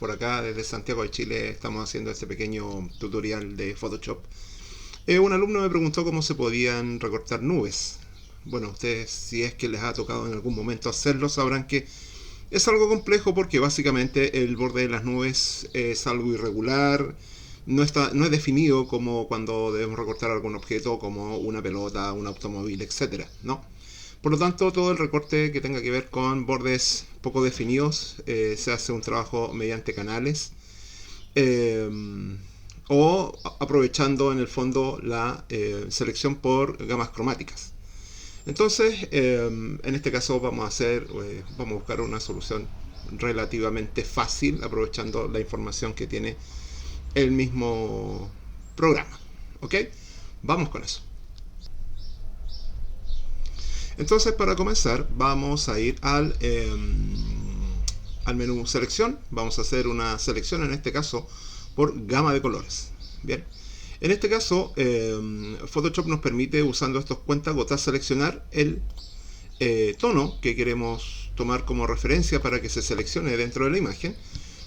por acá desde Santiago de Chile estamos haciendo este pequeño tutorial de Photoshop. Un alumno me preguntó cómo se podían recortar nubes. Bueno, ustedes, si es que les ha tocado en algún momento hacerlo, sabrán que es algo complejo porque básicamente el borde de las nubes es algo irregular, no es definido como cuando debemos recortar algún objeto como una pelota, un automóvil, etcétera, ¿no? Por lo tanto, todo el recorte que tenga que ver con bordes poco definidos se hace un trabajo mediante canales eh, o aprovechando en el fondo la selección por gamas cromáticas. Entonces, en este caso vamos a buscar una solución relativamente fácil aprovechando la información que tiene el mismo programa. ¿Ok? Vamos con eso. Entonces, para comenzar, vamos a ir al menú selección. Vamos a hacer una selección, en este caso, por gama de colores. Bien. En este caso, Photoshop nos permite, usando estos cuentagotas, seleccionar el tono que queremos tomar como referencia para que se seleccione dentro de la imagen.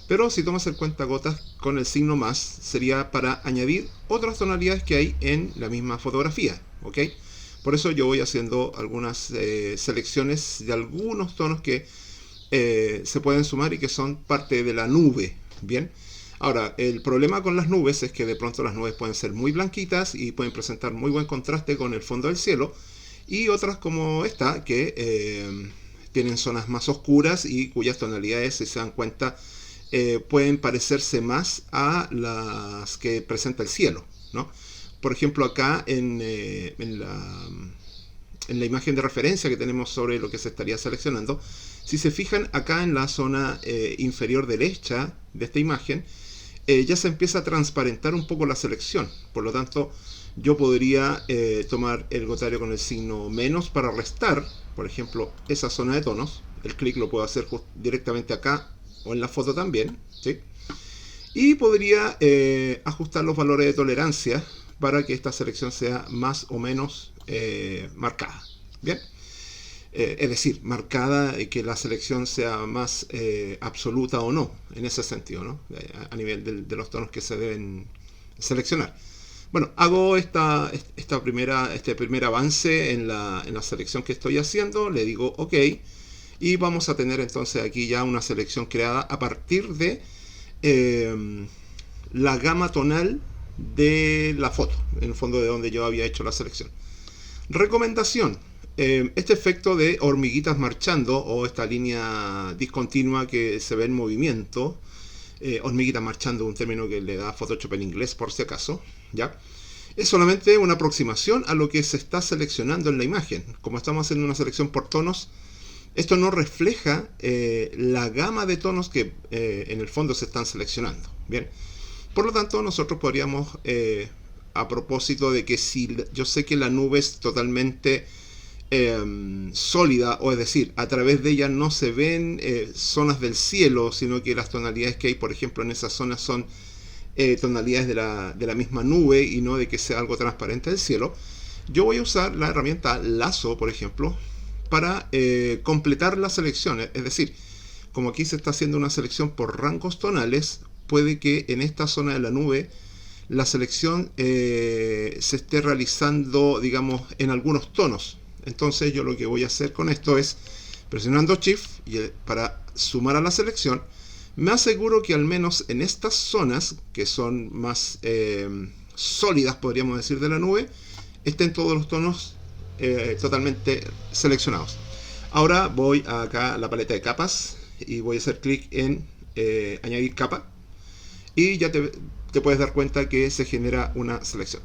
Pero si tomas el cuentagotas con el signo más, sería para añadir otras tonalidades que hay en la misma fotografía. ¿Ok? Por eso yo voy haciendo algunas selecciones de algunos tonos que se pueden sumar y que son parte de la nube. Bien. Ahora, el problema con las nubes es que de pronto las nubes pueden ser muy blanquitas y pueden presentar muy buen contraste con el fondo del cielo. Y otras como esta, que tienen zonas más oscuras y cuyas tonalidades, si se dan cuenta, pueden parecerse más a las que presenta el cielo, ¿no? Por ejemplo, acá en la imagen de referencia que tenemos sobre lo que se estaría seleccionando, si se fijan acá en la zona inferior derecha de esta imagen, ya se empieza a transparentar un poco la selección. Por lo tanto, yo podría tomar el gotario con el signo menos para restar, por ejemplo, esa zona de tonos. El clic lo puedo hacer directamente acá o en la foto también, ¿sí? Y podría ajustar los valores de tolerancia para que esta selección sea más o menos marcada. Bien. Es decir, marcada, que la selección sea más absoluta o no, en ese sentido, ¿no? A nivel de los tonos que se deben seleccionar. Bueno, hago este primer avance en la selección que estoy haciendo, le digo OK, y vamos a tener entonces aquí ya una selección creada a partir de la gama tonal de la foto, en el fondo de donde yo había hecho la selección. Recomendación: este efecto de hormiguitas marchando o esta línea discontinua que se ve en movimiento, hormiguitas marchando es un término que le da Photoshop en inglés por si acaso, ¿ya? Es solamente una aproximación a lo que se está seleccionando en la imagen. Como estamos haciendo una selección por tonos, esto no refleja la gama de tonos que en el fondo se están seleccionando. Bien. Por lo tanto, nosotros podríamos, a propósito de que si yo sé que la nube es totalmente sólida, o es decir, a través de ella no se ven zonas del cielo, sino que las tonalidades que hay, por ejemplo, en esas zonas son tonalidades de la misma nube y no de que sea algo transparente del cielo, yo voy a usar la herramienta lazo, por ejemplo, para completar la selección. Es decir, como aquí se está haciendo una selección por rangos tonales, puede que en esta zona de la nube la selección se esté realizando, digamos, en algunos tonos. Entonces yo lo que voy a hacer con esto es, presionando Shift para sumar a la selección, me aseguro que al menos en estas zonas, que son más sólidas, podríamos decir, de la nube, estén todos los tonos totalmente seleccionados. Ahora voy acá a la paleta de capas y voy a hacer clic en añadir capa, y ya te puedes dar cuenta que se genera una selección.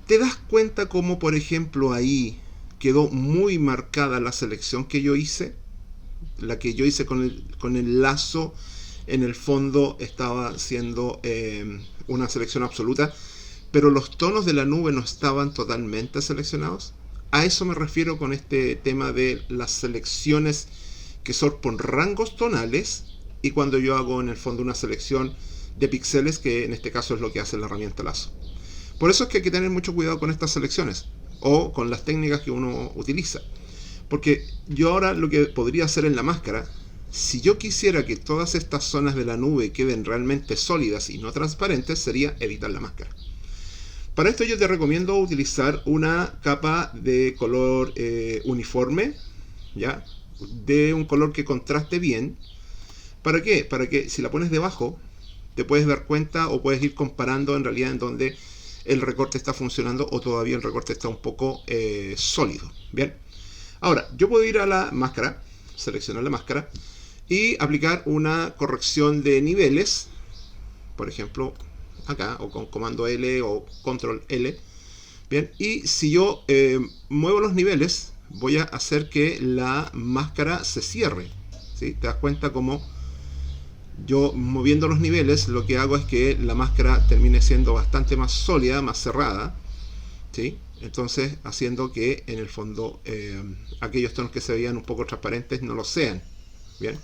¿Te das cuenta cómo, por ejemplo, ahí quedó muy marcada la selección que yo hice? La que yo hice con el lazo, en el fondo estaba haciendo una selección absoluta, pero los tonos de la nube no estaban totalmente seleccionados. A eso me refiero con este tema de las selecciones que son por rangos tonales, y cuando yo hago en el fondo una selección de píxeles, que en este caso es lo que hace la herramienta lazo. Por eso es que hay que tener mucho cuidado con estas selecciones o con las técnicas que uno utiliza, porque yo ahora lo que podría hacer en la máscara Si yo quisiera que todas estas zonas de la nube queden realmente sólidas y no transparentes, sería editar la máscara. Para esto yo te recomiendo utilizar una capa de color uniforme, ¿ya? De un color que contraste bien. ¿Para qué? Para que si la pones debajo, te puedes dar cuenta o puedes ir comparando en realidad en donde el recorte está funcionando o todavía el recorte está un poco sólido. Bien. Ahora, yo puedo ir a la máscara, seleccionar la máscara y aplicar una corrección de niveles, por ejemplo acá, o con comando L o control L. Bien, y si yo muevo los niveles, voy a hacer que la máscara se cierre, ¿sí? Te das cuenta como yo moviendo los niveles lo que hago es que la máscara termine siendo bastante más sólida, más cerrada, ¿sí? Entonces haciendo que en el fondo aquellos tonos que se veían un poco transparentes no lo sean. Bien,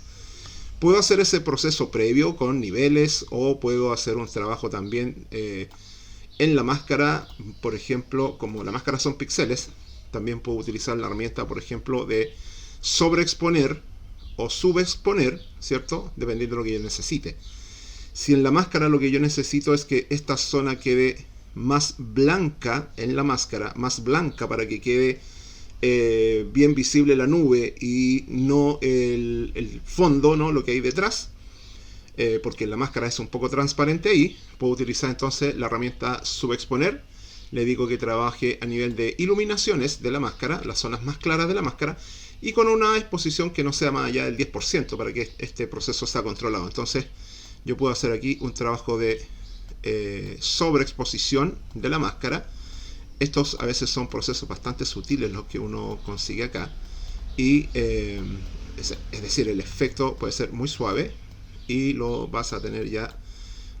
puedo hacer ese proceso previo con niveles o puedo hacer un trabajo también en la máscara. Por ejemplo, como la máscara son píxeles, también puedo utilizar la herramienta, por ejemplo, de sobreexponer o subexponer, ¿cierto? Dependiendo de lo que yo necesite. Si en la máscara lo que yo necesito es que esta zona quede más blanca en la máscara, más blanca para que quede bien visible la nube y no el fondo, ¿no? Lo que hay detrás, porque la máscara es un poco transparente ahí, puedo utilizar entonces la herramienta subexponer. Le digo que trabaje a nivel de iluminaciones de la máscara, las zonas más claras de la máscara, y con una exposición que no sea más allá del 10% para que este proceso sea controlado. Entonces yo puedo hacer aquí un trabajo de sobreexposición de la máscara. Estos a veces son procesos bastante sutiles los que uno consigue acá, y es decir, el efecto puede ser muy suave y lo vas a tener ya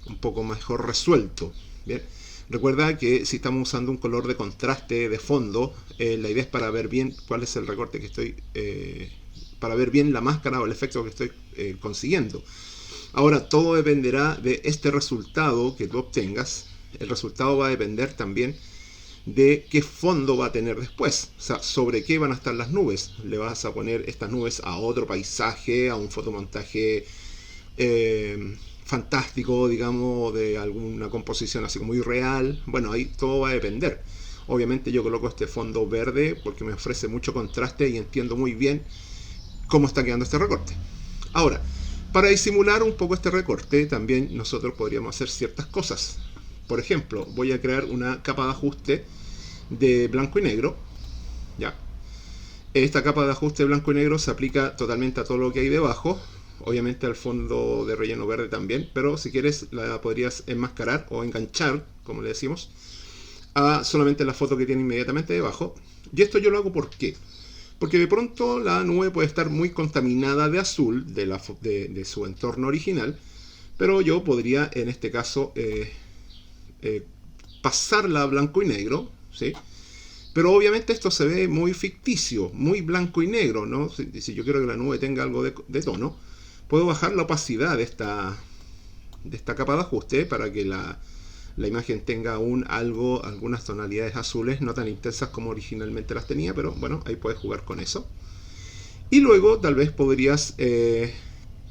un poco mejor resuelto. Bien, recuerda que si estamos usando un color de contraste de fondo, la idea es para ver bien cuál es el recorte que estoy para ver bien la máscara o el efecto que estoy consiguiendo. Ahora, todo dependerá de este resultado que tú obtengas. El resultado va a depender también de qué fondo va a tener después, o sea, sobre qué van a estar las nubes. Le vas a poner estas nubes a otro paisaje, a un fotomontaje fantástico, digamos, de alguna composición así como muy real. Bueno, ahí todo va a depender. Obviamente yo coloco este fondo verde porque me ofrece mucho contraste y entiendo muy bien cómo está quedando este recorte. Ahora, para disimular un poco este recorte, también nosotros podríamos hacer ciertas cosas. Por ejemplo, voy a crear una capa de ajuste de blanco y negro. ¿Ya? Esta capa de ajuste de blanco y negro se aplica totalmente a todo lo que hay debajo. Obviamente al fondo de relleno verde también. Pero si quieres la podrías enmascarar o enganchar, como le decimos, a solamente la foto que tiene inmediatamente debajo. Y esto yo lo hago ¿por qué? Porque de pronto la nube puede estar muy contaminada de azul de su entorno original. Pero yo podría en este caso pasarla a blanco y negro, ¿sí? Pero obviamente esto se ve muy ficticio, muy blanco y negro, ¿no? Si yo quiero que la nube tenga algo de tono, puedo bajar la opacidad de esta capa de ajuste para que la imagen tenga algunas tonalidades azules, no tan intensas como originalmente las tenía, pero bueno, ahí puedes jugar con eso. Y luego tal vez podrías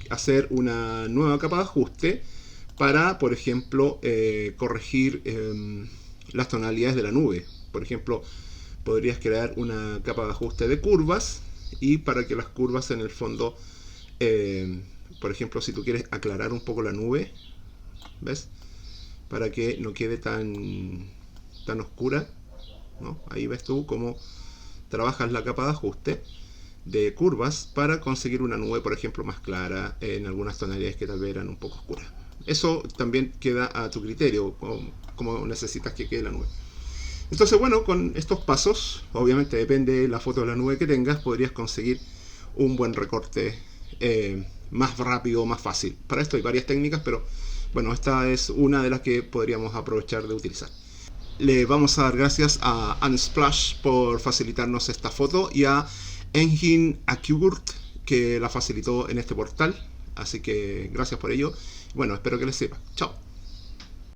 hacer una nueva capa de ajuste para, por ejemplo, corregir las tonalidades de la nube. Por ejemplo, podrías crear una capa de ajuste de curvas, y para que las curvas en el fondo, por ejemplo, si tú quieres aclarar un poco la nube, ¿ves? Para que no quede tan oscura, ¿no? Ahí ves tú cómo trabajas la capa de ajuste de curvas para conseguir una nube, por ejemplo, más clara en algunas tonalidades que tal vez eran un poco oscuras. Eso también queda a tu criterio, como necesitas que quede la nube. Entonces, bueno, con estos pasos, obviamente depende de la foto de la nube que tengas, podrías conseguir un buen recorte más rápido, más fácil. Para esto hay varias técnicas, pero bueno, esta es una de las que podríamos aprovechar de utilizar. Le vamos a dar gracias a Unsplash por facilitarnos esta foto y a Engine Accurate que la facilitó en este portal. Así que gracias por ello. Bueno, espero que les sirva. Chao.